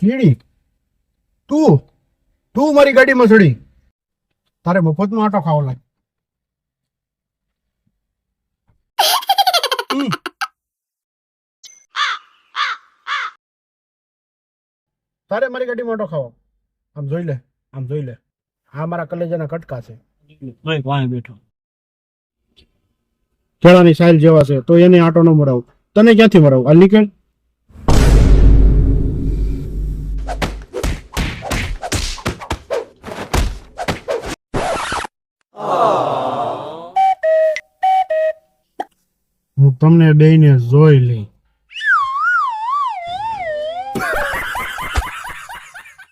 કીડી તું મારી ગાડીમાં ચડી, તારે મફતમાં આટો ખાવો લાગે. તારે મારી ગાડીમાં આટો ખાવો. આમ જોઈ લે, આ મારા કલેજાના કટકા છે. ભાઈ વાંહે બેઠો. કેળાની સાઈલ જેવા છે તો એને આટો ન મરાવું. તને ક્યાંથી મરાવું? આ નીકળ. હું તમને બેયને જોઈ લઈ.